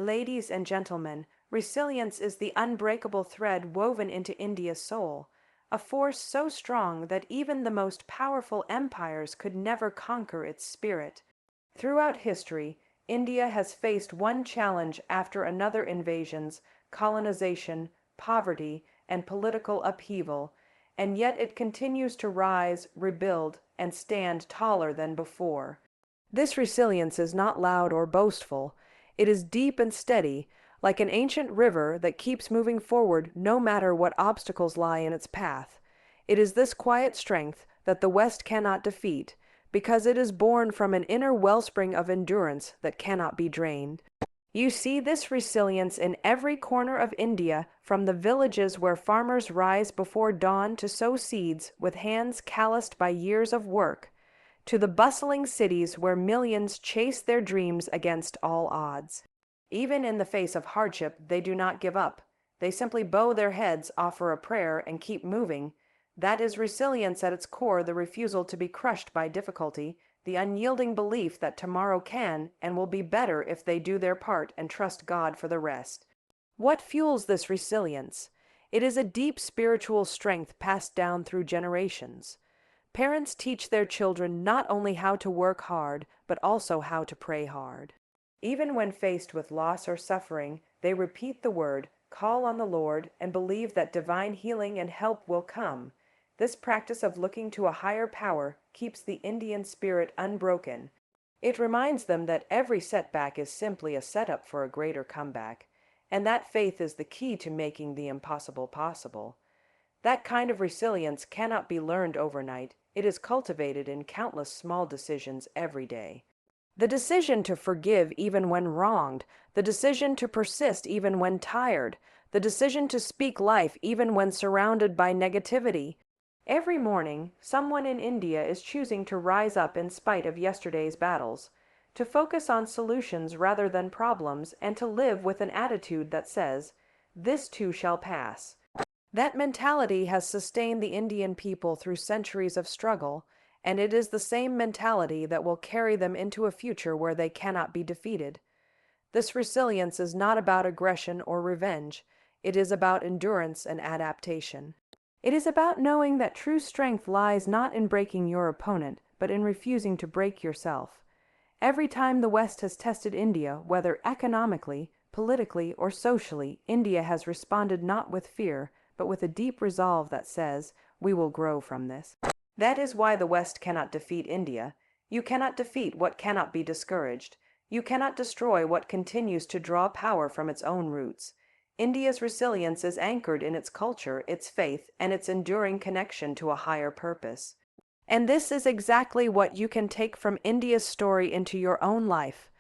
Ladies and gentlemen, resilience is the unbreakable thread woven into India's soul, a force so strong that even the most powerful empires could never conquer its spirit. Throughout history, India has faced one challenge after another: invasions, colonization, poverty, and political upheaval, and yet it continues to rise, rebuild, and stand taller than before. This resilience is not loud or boastful. It is deep and steady, like an ancient river that keeps moving forward no matter what obstacles lie in its path. It is this quiet strength that the West cannot defeat, because it is born from an inner wellspring of endurance that cannot be drained. You see this resilience in every corner of India, from the villages where farmers rise before dawn to sow seeds with hands calloused by years of work, to the bustling cities where millions chase their dreams against all odds. Even in the face of hardship, they do not give up. They simply bow their heads, offer a prayer, and keep moving. That is resilience at its core: the refusal to be crushed by difficulty, the unyielding belief that tomorrow can and will be better if they do their part and trust God for the rest. What fuels this resilience? It is a deep spiritual strength passed down through generations. Parents teach their children not only how to work hard, but also how to pray hard. Even when faced with loss or suffering, they repeat the word, call on the Lord, and believe that divine healing and help will come. This practice of looking to a higher power keeps the Indian spirit unbroken. It reminds them that every setback is simply a setup for a greater comeback, and that faith is the key to making the impossible possible. That kind of resilience cannot be learned overnight. It is cultivated in countless small decisions every day. The decision to forgive even when wronged, the decision to persist even when tired, the decision to speak life even when surrounded by negativity. Every morning, someone in India is choosing to rise up in spite of yesterday's battles, to focus on solutions rather than problems, and to live with an attitude that says, "This too shall pass." That mentality has sustained the Indian people through centuries of struggle, and it is the same mentality that will carry them into a future where they cannot be defeated. This resilience is not about aggression or revenge. It is about endurance and adaptation. It is about knowing that true strength lies not in breaking your opponent, but in refusing to break yourself. Every time the West has tested India, whether economically, politically, or socially, India has responded not with fear, but with a deep resolve that says, "We will grow from this." That is why the West cannot defeat India. You cannot defeat what cannot be discouraged. You cannot destroy what continues to draw power from its own roots. India's resilience is anchored in its culture, its faith, and its enduring connection to a higher purpose. And this is exactly what you can take from India's story into your own life.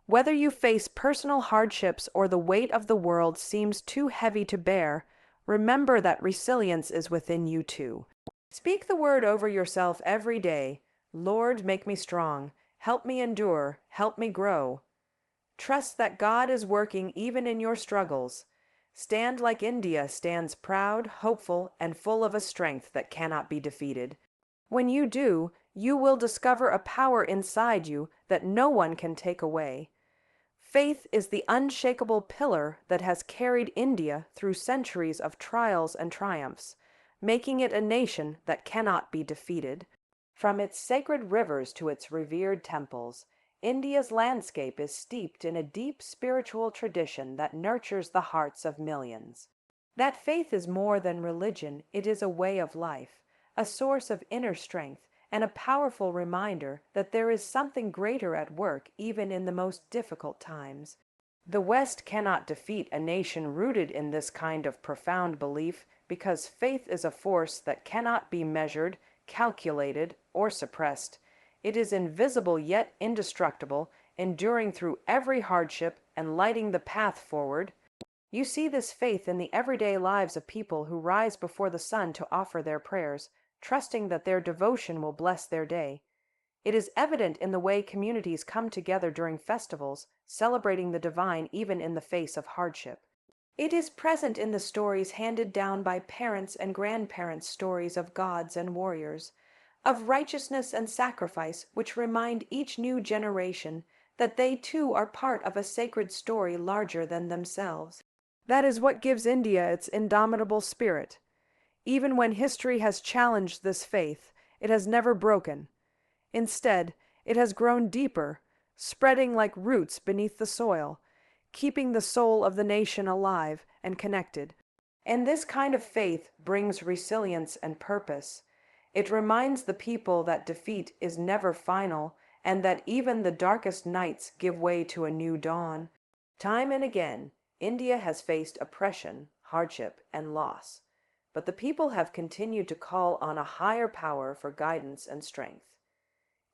Whether you face personal hardships or the weight of the world seems too heavy to bear, remember that resilience is within you too. Speak the word over yourself every day. Lord, make me strong. Help me endure. Help me grow. Trust that God is working even in your struggles. Stand like India stands, proud, hopeful, and full of a strength that cannot be defeated. When you do, you will discover a power inside you that no one can take away. Faith is the unshakable pillar that has carried India through centuries of trials and triumphs, making it a nation that cannot be defeated. From its sacred rivers to its revered temples, India's landscape is steeped in a deep spiritual tradition that nurtures the hearts of millions. That faith is more than religion; it is a way of life, a source of inner strength, and a powerful reminder that there is something greater at work even in the most difficult times. The West cannot defeat a nation rooted in this kind of profound belief, because faith is a force that cannot be measured, calculated, or suppressed. It is invisible yet indestructible, enduring through every hardship and lighting the path forward. You see this faith in the everyday lives of people who rise before the sun to offer their prayers, trusting that their devotion will bless their day. It is evident in the way communities come together during festivals, celebrating the divine even in the face of hardship. It is present in the stories handed down by parents and grandparents, stories of gods and warriors, of righteousness and sacrifice, which remind each new generation that they too are part of a sacred story larger than themselves. That is what gives India its indomitable spirit. Even when history has challenged this faith, it has never broken. Instead, it has grown deeper, spreading like roots beneath the soil, keeping the soul of the nation alive and connected. And this kind of faith brings resilience and purpose. It reminds the people that defeat is never final and that even the darkest nights give way to a new dawn. Time and again, India has faced oppression, hardship, and loss, but the people have continued to call on a higher power for guidance and strength.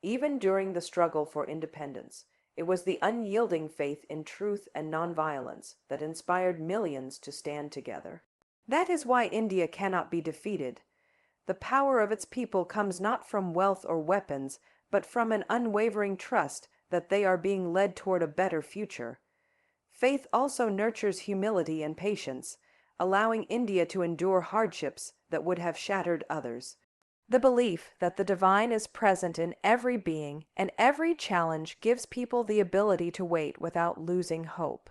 Even during the struggle for independence, it was the unyielding faith in truth and nonviolence that inspired millions to stand together. That is why India cannot be defeated. The power of its people comes not from wealth or weapons, but from an unwavering trust that they are being led toward a better future. Faith also nurtures humility and patience, allowing India to endure hardships that would have shattered others. The belief that the divine is present in every being and every challenge gives people the ability to wait without losing hope.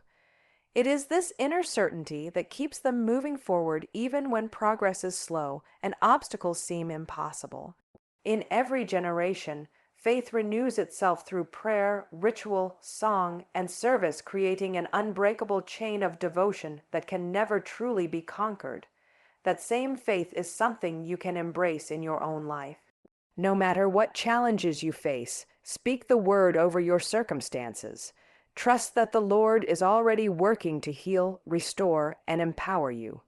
It is this inner certainty that keeps them moving forward even when progress is slow and obstacles seem impossible. In every generation, faith renews itself through prayer, ritual, song, and service, creating an unbreakable chain of devotion that can never truly be conquered. That same faith is something you can embrace in your own life. No matter what challenges you face, speak the word over your circumstances. Trust that the Lord is already working to heal, restore, and empower you.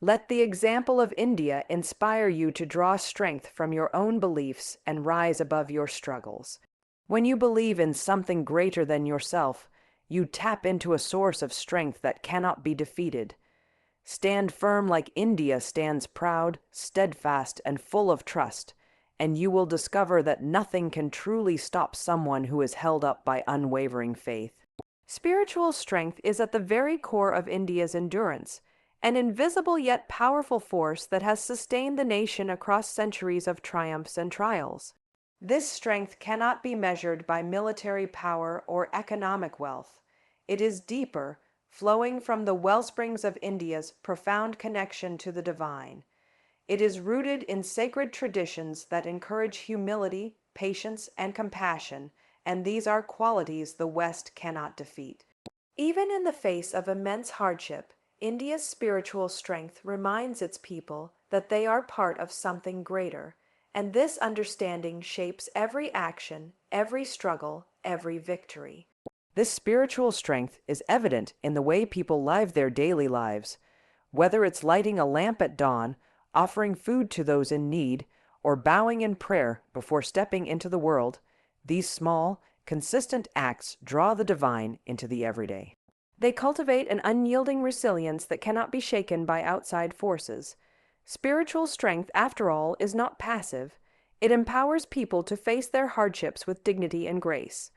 Let the example of India inspire you to draw strength from your own beliefs and rise above your struggles. When you believe in something greater than yourself, you tap into a source of strength that cannot be defeated. Stand firm like India stands proud, steadfast, and full of trust, and you will discover that nothing can truly stop someone who is held up by unwavering faith. Spiritual strength is at the very core of India's endurance, an invisible yet powerful force that has sustained the nation across centuries of triumphs and trials. This strength cannot be measured by military power or economic wealth. It is deeper, flowing from the wellsprings of India's profound connection to the divine. It is rooted in sacred traditions that encourage humility, patience, and compassion, and these are qualities the West cannot defeat. Even in the face of immense hardship, India's spiritual strength reminds its people that they are part of something greater, and this understanding shapes every action, every struggle, every victory. This spiritual strength is evident in the way people live their daily lives. Whether it's lighting a lamp at dawn, offering food to those in need, or bowing in prayer before stepping into the world, these small, consistent acts draw the divine into the everyday. They cultivate an unyielding resilience that cannot be shaken by outside forces. Spiritual strength, after all, is not passive. It empowers people to face their hardships with dignity and grace.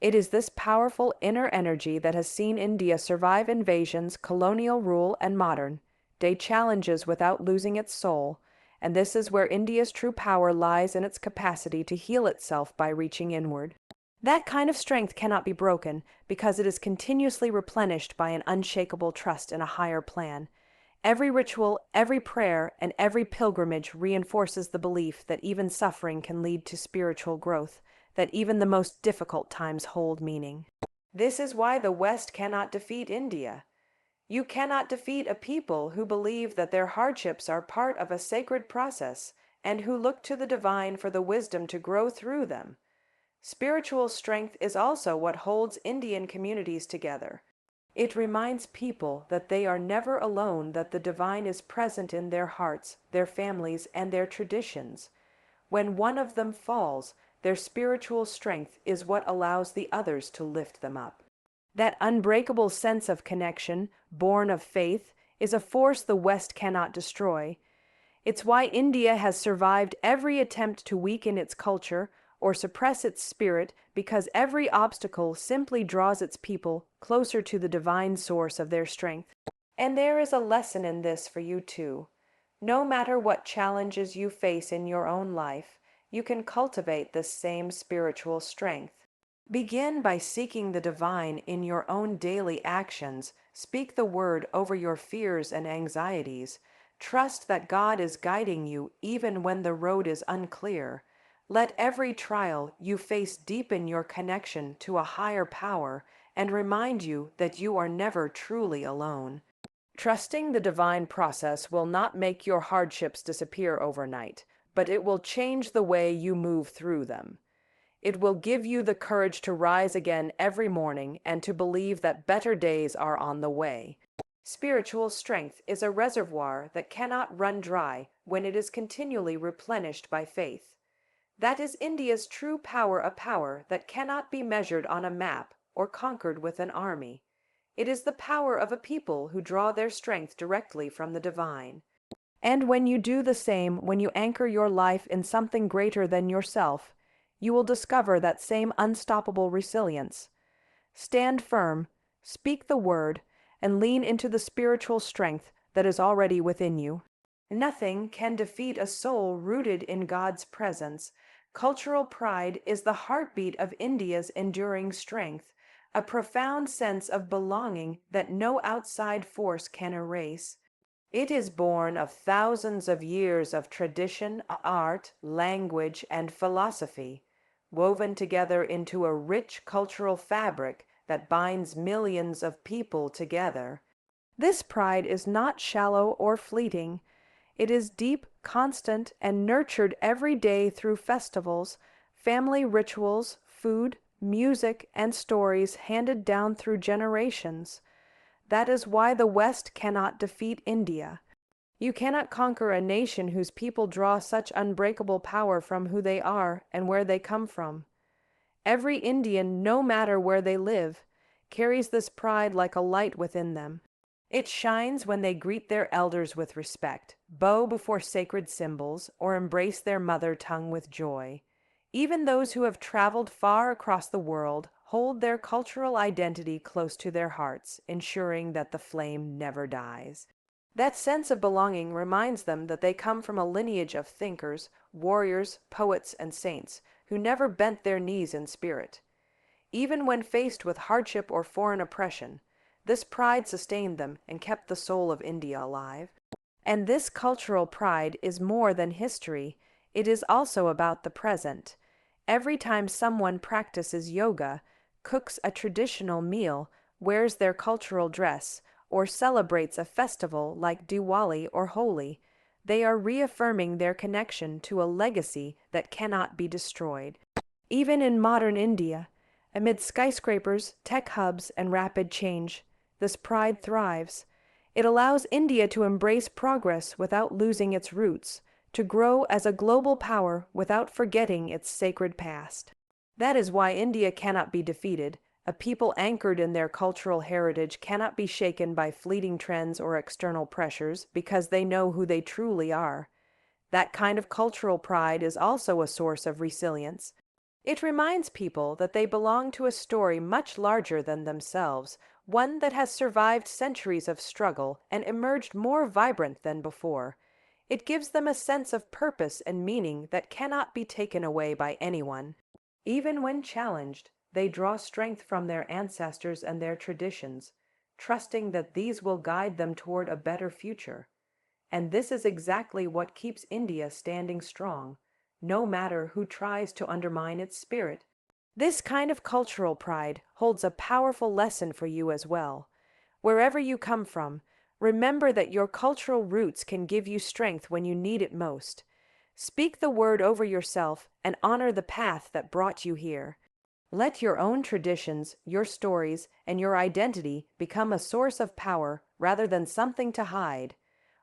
It is this powerful inner energy that has seen India survive invasions, colonial rule, and modern-day challenges without losing its soul, and this is where India's true power lies in its capacity to heal itself by reaching inward. That kind of strength cannot be broken because it is continuously replenished by an unshakable trust in a higher plan. Every ritual, every prayer, and every pilgrimage reinforces the belief that even suffering can lead to spiritual growth, that even the most difficult times hold meaning. This is why the West cannot defeat India. You cannot defeat a people who believe that their hardships are part of a sacred process and who look to the divine for the wisdom to grow through them. Spiritual strength is also what holds Indian communities together. It reminds people that they are never alone, that the divine is present in their hearts, their families, and their traditions. When one of them falls, their spiritual strength is what allows the others to lift them up. That unbreakable sense of connection, born of faith, is a force the West cannot destroy. It's why India has survived every attempt to weaken its culture or suppress its spirit, because every obstacle simply draws its people closer to the divine source of their strength. And there is a lesson in this for you too. No matter what challenges you face in your own life, you can cultivate this same spiritual strength. Begin by seeking the divine in your own daily actions. Speak the word over your fears and anxieties. Trust that God is guiding you even when the road is unclear. Let every trial you face deepen your connection to a higher power and remind you that you are never truly alone. Trusting the divine process will not make your hardships disappear overnight, but it will change the way you move through them. It will give you the courage to rise again every morning and to believe that better days are on the way. Spiritual strength is a reservoir that cannot run dry when it is continually replenished by faith. That is India's true power, a power that cannot be measured on a map or conquered with an army. It is the power of a people who draw their strength directly from the divine. And when you do the same, when you anchor your life in something greater than yourself, you will discover that same unstoppable resilience. Stand firm, speak the word, and lean into the spiritual strength that is already within you. Nothing can defeat a soul rooted in God's presence. Cultural pride is the heartbeat of India's enduring strength, a profound sense of belonging that no outside force can erase. It is born of thousands of years of tradition, art, language, and philosophy, woven together into a rich cultural fabric that binds millions of people together. This pride is not shallow or fleeting. It is deep, constant, and nurtured every day through festivals, family rituals, food, music, and stories handed down through generations. That is why the West cannot defeat India. You cannot conquer a nation whose people draw such unbreakable power from who they are and where they come from. Every Indian, no matter where they live, carries this pride like a light within them. It shines when they greet their elders with respect, bow before sacred symbols, or embrace their mother tongue with joy. Even those who have traveled far across the world hold their cultural identity close to their hearts, ensuring that the flame never dies. That sense of belonging reminds them that they come from a lineage of thinkers, warriors, poets, and saints who never bent their knees in spirit. Even when faced with hardship or foreign oppression, this pride sustained them and kept the soul of India alive. And this cultural pride is more than history, it is also about the present. Every time someone practices yoga, cooks a traditional meal, wears their cultural dress, or celebrates a festival like Diwali or Holi, they are reaffirming their connection to a legacy that cannot be destroyed. Even in modern India, amid skyscrapers, tech hubs, and rapid change, this pride thrives. It allows India to embrace progress without losing its roots, to grow as a global power without forgetting its sacred past. That is why India cannot be defeated. A people anchored in their cultural heritage cannot be shaken by fleeting trends or external pressures because they know who they truly are. That kind of cultural pride is also a source of resilience. It reminds people that they belong to a story much larger than themselves, one that has survived centuries of struggle and emerged more vibrant than before. It gives them a sense of purpose and meaning that cannot be taken away by anyone. Even when challenged, they draw strength from their ancestors and their traditions, trusting that these will guide them toward a better future. And this is exactly what keeps India standing strong, no matter who tries to undermine its spirit. This kind of cultural pride holds a powerful lesson for you as well. Wherever you come from, remember that your cultural roots can give you strength when you need it most. Speak the word over yourself and honor the path that brought you here. Let your own traditions, your stories, and your identity become a source of power rather than something to hide.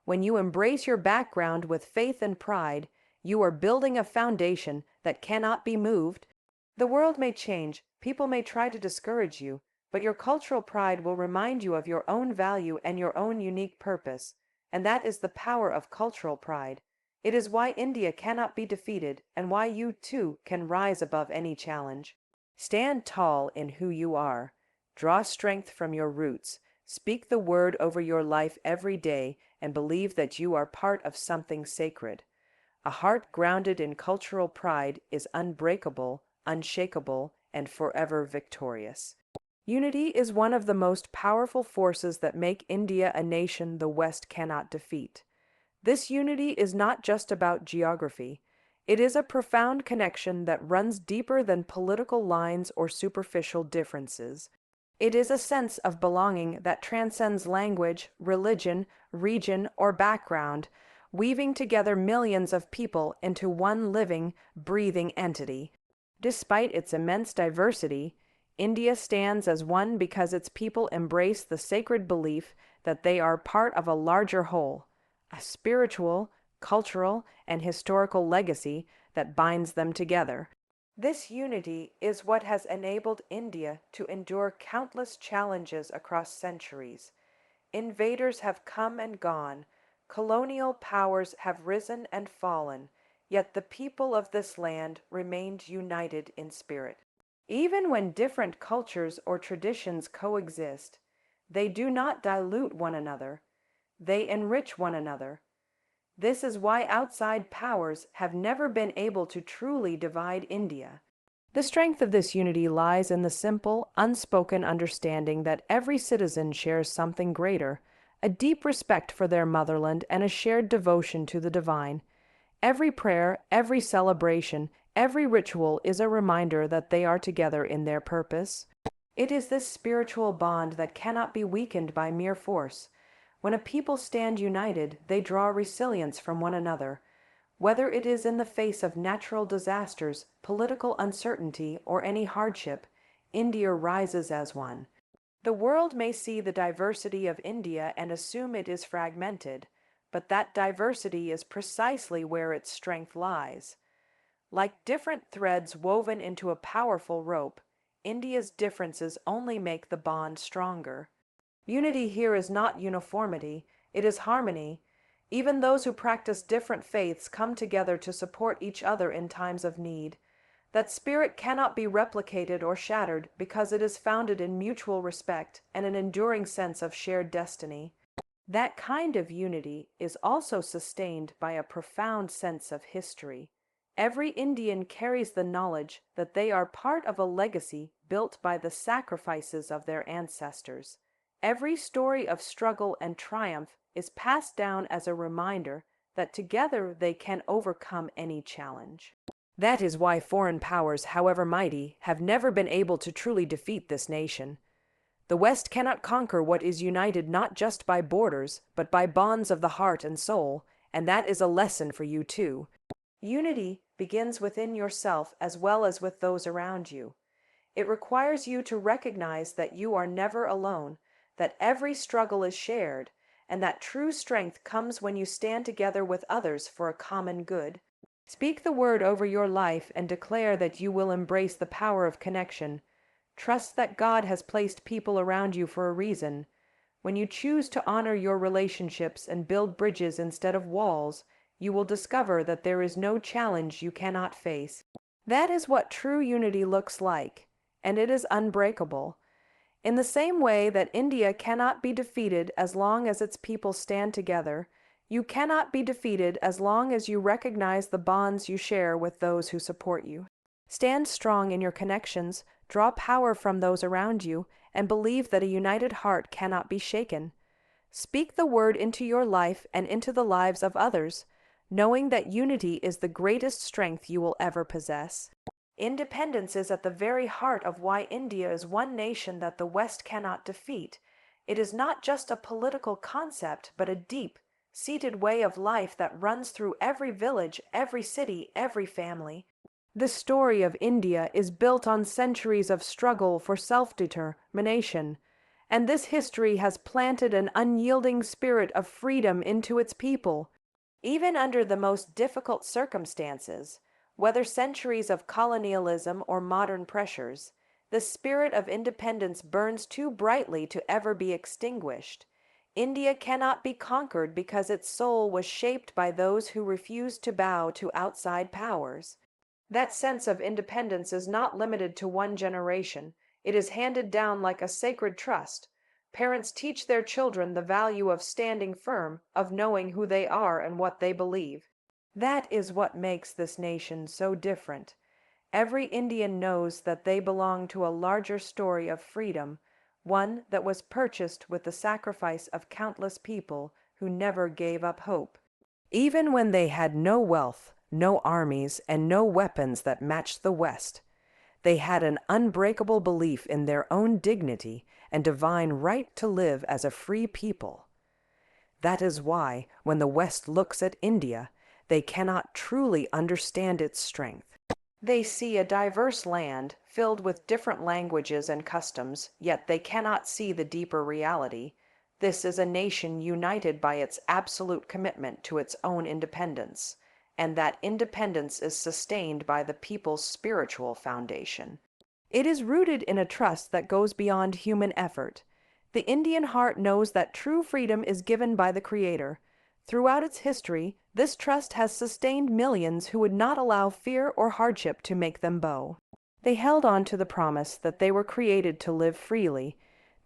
When you embrace your background with faith and pride, you are building a foundation that cannot be moved. The world may change, people may try to discourage you, but your cultural pride will remind you of your own value and your own unique purpose, and that is the power of cultural pride. It is why India cannot be defeated and why you too can rise above any challenge. Stand tall in who you are. Draw strength from your roots. Speak the word over your life every day and believe that you are part of something sacred. A heart grounded in cultural pride is unbreakable, unshakable, and forever victorious. Unity is one of the most powerful forces that make India a nation the West cannot defeat. This unity is not just about geography. It is a profound connection that runs deeper than political lines or superficial differences. It is a sense of belonging that transcends language, religion, region, or background, weaving together millions of people into one living, breathing entity. Despite its immense diversity, India stands as one because its people embrace the sacred belief that they are part of a larger whole, a spiritual, cultural, and historical legacy that binds them together. This unity is what has enabled India to endure countless challenges across centuries. Invaders have come and gone, colonial powers have risen and fallen, yet the people of this land remained united in spirit. Even when different cultures or traditions coexist, they do not dilute one another, they enrich one another. This is why outside powers have never been able to truly divide India. The strength of this unity lies in the simple, unspoken understanding that every citizen shares something greater, a deep respect for their motherland and a shared devotion to the divine. Every prayer, every celebration, every ritual is a reminder that they are together in their purpose. It is this spiritual bond that cannot be weakened by mere force. When a people stand united, they draw resilience from one another. Whether it is in the face of natural disasters, political uncertainty, or any hardship, India rises as one. The world may see the diversity of India and assume it is fragmented, but that diversity is precisely where its strength lies. Like different threads woven into a powerful rope, India's differences only make the bond stronger. Unity here is not uniformity, it is harmony. Even those who practice different faiths come together to support each other in times of need. That spirit cannot be replicated or shattered because it is founded in mutual respect and an enduring sense of shared destiny. That kind of unity is also sustained by a profound sense of history. Every Indian carries the knowledge that they are part of a legacy built by the sacrifices of their ancestors. Every story of struggle and triumph is passed down as a reminder that together they can overcome any challenge. That is why foreign powers, however mighty, have never been able to truly defeat this nation. The West cannot conquer what is united not just by borders, but by bonds of the heart and soul, and that is a lesson for you too. Unity begins within yourself as well as with those around you. It requires you to recognize that you are never alone, that every struggle is shared, and that true strength comes when you stand together with others for a common good. Speak the word over your life and declare that you will embrace the power of connection. Trust that God has placed people around you for a reason. When you choose to honor your relationships and build bridges instead of walls, you will discover that there is no challenge you cannot face. That is what true unity looks like, and it is unbreakable. In the same way that India cannot be defeated as long as its people stand together, you cannot be defeated as long as you recognize the bonds you share with those who support you. Stand strong in your connections, draw power from those around you, and believe that a united heart cannot be shaken. Speak the word into your life and into the lives of others, knowing that unity is the greatest strength you will ever possess. Independence is at the very heart of why India is one nation that the West cannot defeat. It is not just a political concept, but a deep, seated way of life that runs through every village, every city, every family. The story of India is built on centuries of struggle for self-determination, and this history has planted an unyielding spirit of freedom into its people. Even under the most difficult circumstances, whether centuries of colonialism or modern pressures, the spirit of independence burns too brightly to ever be extinguished. India cannot be conquered because its soul was shaped by those who refused to bow to outside powers. That sense of independence is not limited to one generation. It is handed down like a sacred trust. Parents teach their children the value of standing firm, of knowing who they are and what they believe. That is what makes this nation so different. Every Indian knows that they belong to a larger story of freedom, one that was purchased with the sacrifice of countless people who never gave up hope. Even when they had no wealth, no armies, and no weapons that matched the West, they had an unbreakable belief in their own dignity and divine right to live as a free people. That is why, when the West looks at India, they cannot truly understand its strength. They see a diverse land filled with different languages and customs, yet they cannot see the deeper reality. This is a nation united by its absolute commitment to its own independence, and that independence is sustained by the people's spiritual foundation. It is rooted in a trust that goes beyond human effort. The Indian heart knows that true freedom is given by the Creator. Throughout its history, this trust has sustained millions who would not allow fear or hardship to make them bow. They held on to the promise that they were created to live freely.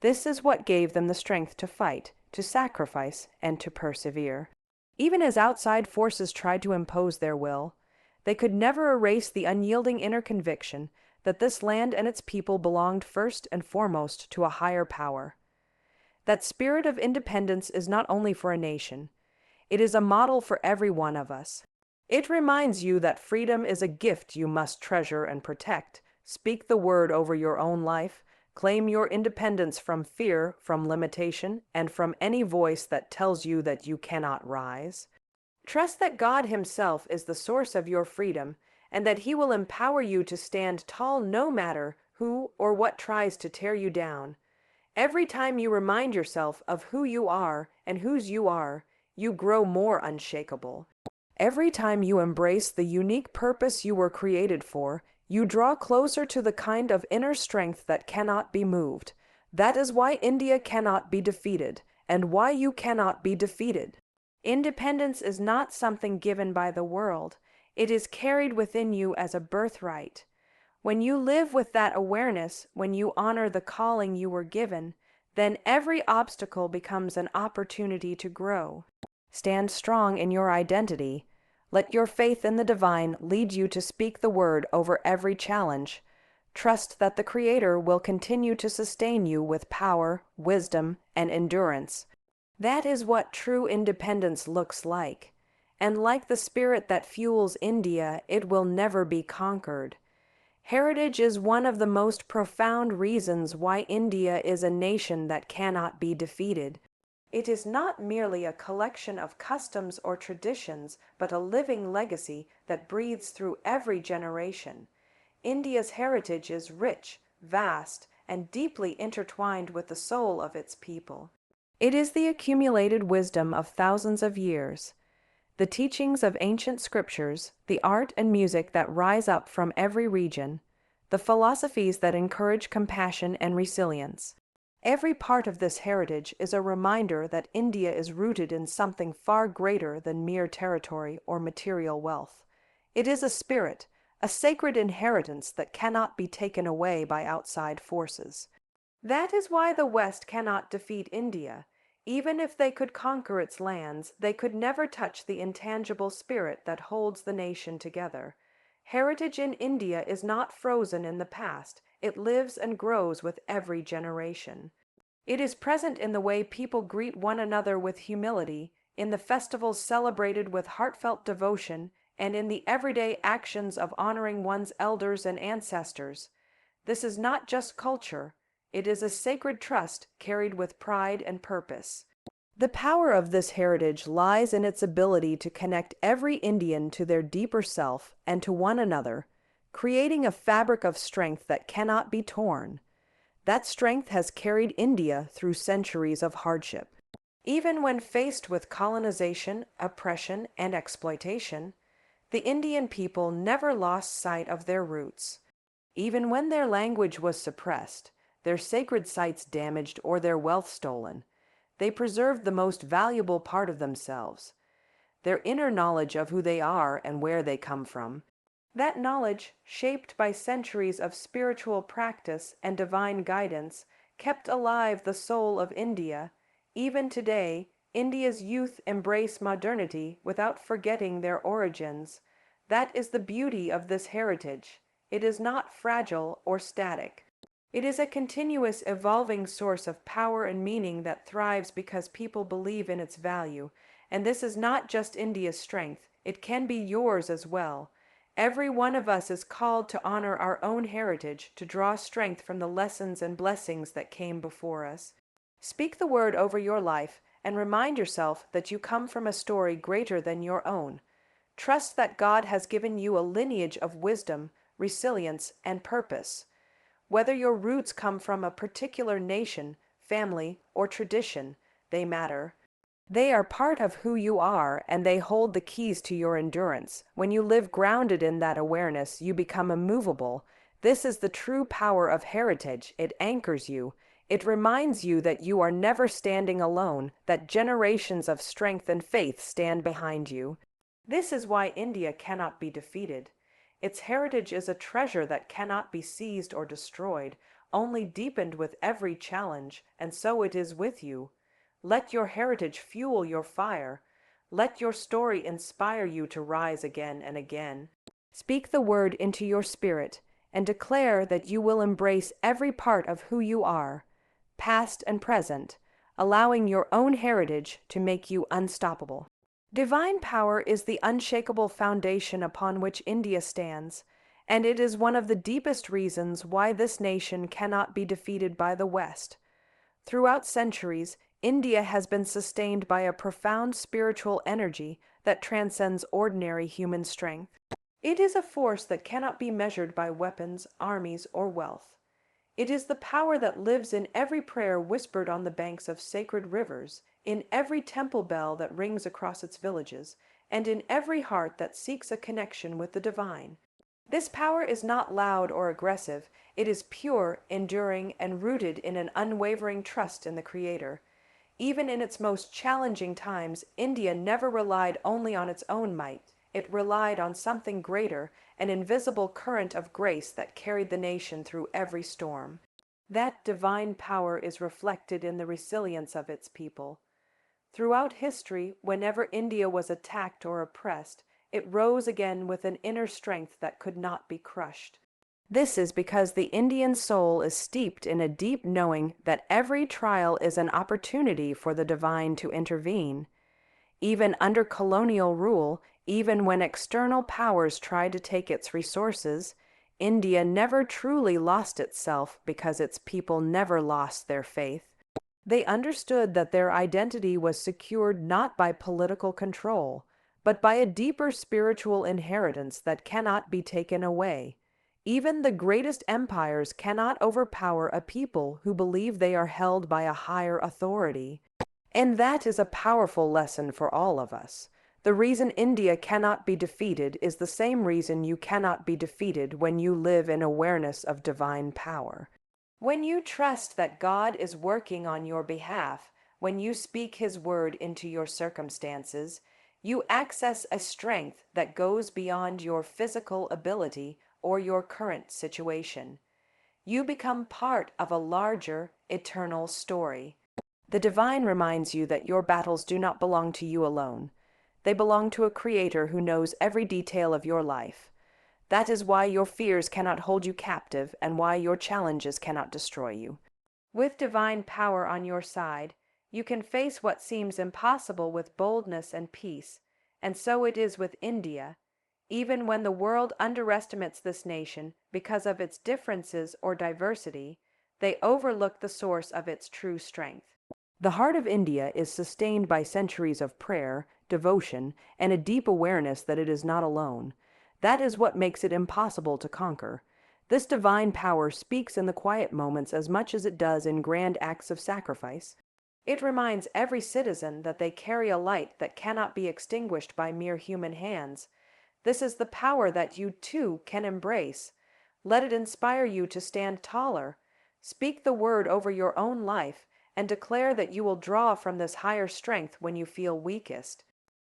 This is what gave them the strength to fight, to sacrifice, and to persevere. Even as outside forces tried to impose their will, they could never erase the unyielding inner conviction that this land and its people belonged first and foremost to a higher power. That spirit of independence is not only for a nation, it is a model for every one of us. It reminds you that freedom is a gift you must treasure and protect. Speak the word over your own life. Claim your independence from fear, from limitation, and from any voice that tells you that you cannot rise. Trust that God Himself is the source of your freedom, and that He will empower you to stand tall no matter who or what tries to tear you down. Every time you remind yourself of who you are and whose you are, you grow more unshakable. Every time you embrace the unique purpose you were created for, you draw closer to the kind of inner strength that cannot be moved. That is why India cannot be defeated, and why you cannot be defeated. Independence is not something given by the world. It is carried within you as a birthright. When you live with that awareness, when you honor the calling you were given, then every obstacle becomes an opportunity to grow. Stand strong in your identity. Let your faith in the divine lead you to speak the word over every challenge. Trust that the Creator will continue to sustain you with power, wisdom, and endurance. That is what true independence looks like. And like the spirit that fuels India, it will never be conquered. Heritage is one of the most profound reasons why India is a nation that cannot be defeated. It is not merely a collection of customs or traditions, but a living legacy that breathes through every generation. India's heritage is rich, vast, and deeply intertwined with the soul of its people. It is the accumulated wisdom of thousands of years, the teachings of ancient scriptures, the art and music that rise up from every region, the philosophies that encourage compassion and resilience. Every part of this heritage is a reminder that India is rooted in something far greater than mere territory or material wealth. It is a spirit, a sacred inheritance that cannot be taken away by outside forces. That is why the West cannot defeat India. Even if they could conquer its lands, they could never touch the intangible spirit that holds the nation together. Heritage in India is not frozen in the past. It lives and grows with every generation. It is present in the way people greet one another with humility, in the festivals celebrated with heartfelt devotion, and in the everyday actions of honoring one's elders and ancestors. This is not just culture. It is a sacred trust carried with pride and purpose. The power of this heritage lies in its ability to connect every Indian to their deeper self and to one another, creating a fabric of strength that cannot be torn. That strength has carried India through centuries of hardship. Even when faced with colonization, oppression, and exploitation, the Indian people never lost sight of their roots. Even when their language was suppressed, their sacred sites damaged, or their wealth stolen, they preserved the most valuable part of themselves, their inner knowledge of who they are and where they come from. That knowledge, shaped by centuries of spiritual practice and divine guidance, kept alive the soul of India. Even today, India's youth embrace modernity without forgetting their origins. That is the beauty of this heritage. It is not fragile or static. It is a continuous evolving source of power and meaning that thrives because people believe in its value. And this is not just India's strength, it can be yours as well. Every one of us is called to honor our own heritage, to draw strength from the lessons and blessings that came before us. Speak the word over your life and remind yourself that you come from a story greater than your own. Trust that God has given you a lineage of wisdom, resilience, and purpose. Whether your roots come from a particular nation, family, or tradition, they matter. They are part of who you are, and they hold the keys to your endurance. When you live grounded in that awareness, you become immovable. This is the true power of heritage. It anchors you. It reminds you that you are never standing alone, that generations of strength and faith stand behind you. This is why India cannot be defeated. Its heritage is a treasure that cannot be seized or destroyed, only deepened with every challenge, and so it is with you. Let your heritage fuel your fire. Let your story inspire you to rise again and again. Speak the word into your spirit and declare that you will embrace every part of who you are, past and present, allowing your own heritage to make you unstoppable. Divine power is the unshakable foundation upon which India stands, and it is one of the deepest reasons why this nation cannot be defeated by the West. Throughout centuries, India has been sustained by a profound spiritual energy that transcends ordinary human strength. It is a force that cannot be measured by weapons, armies, or wealth. It is the power that lives in every prayer whispered on the banks of sacred rivers, in every temple bell that rings across its villages, and in every heart that seeks a connection with the divine. This power is not loud or aggressive. It is pure, enduring, and rooted in an unwavering trust in the Creator. Even in its most challenging times, India never relied only on its own might. It relied on something greater, an invisible current of grace that carried the nation through every storm. That divine power is reflected in the resilience of its people. Throughout history, whenever India was attacked or oppressed, it rose again with an inner strength that could not be crushed. This is because the Indian soul is steeped in a deep knowing that every trial is an opportunity for the divine to intervene. Even under colonial rule, even when external powers tried to take its resources, India never truly lost itself because its people never lost their faith. They understood that their identity was secured not by political control, but by a deeper spiritual inheritance that cannot be taken away. Even the greatest empires cannot overpower a people who believe they are held by a higher authority. And that is a powerful lesson for all of us. The reason India cannot be defeated is the same reason you cannot be defeated when you live in awareness of divine power. When you trust that God is working on your behalf, when you speak His word into your circumstances, you access a strength that goes beyond your physical ability or your current situation. You become part of a larger, eternal story. The divine reminds you that your battles do not belong to you alone. They belong to a Creator who knows every detail of your life. That is why your fears cannot hold you captive and why your challenges cannot destroy you. With divine power on your side, you can face what seems impossible with boldness and peace, and so it is with India. Even when the world underestimates this nation because of its differences or diversity, they overlook the source of its true strength. The heart of India is sustained by centuries of prayer, devotion, and a deep awareness that it is not alone. That is what makes it impossible to conquer. This divine power speaks in the quiet moments as much as it does in grand acts of sacrifice. It reminds every citizen that they carry a light that cannot be extinguished by mere human hands. This is the power that you too can embrace. Let it inspire you to stand taller. Speak the word over your own life and declare that you will draw from this higher strength when you feel weakest.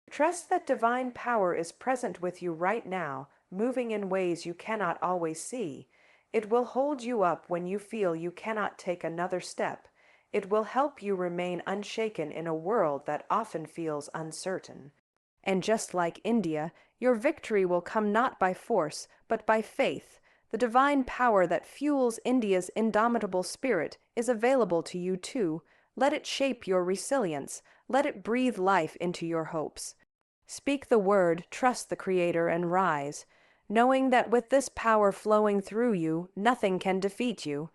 Trust that divine power is present with you right now, moving in ways you cannot always see. It will hold you up when you feel you cannot take another step. It will help you remain unshaken in a world that often feels uncertain. And just like India, your victory will come not by force, but by faith. The divine power that fuels India's indomitable spirit is available to you too. Let it shape your resilience. Let it breathe life into your hopes. Speak the word, trust the Creator, and rise, knowing that with this power flowing through you, nothing can defeat you.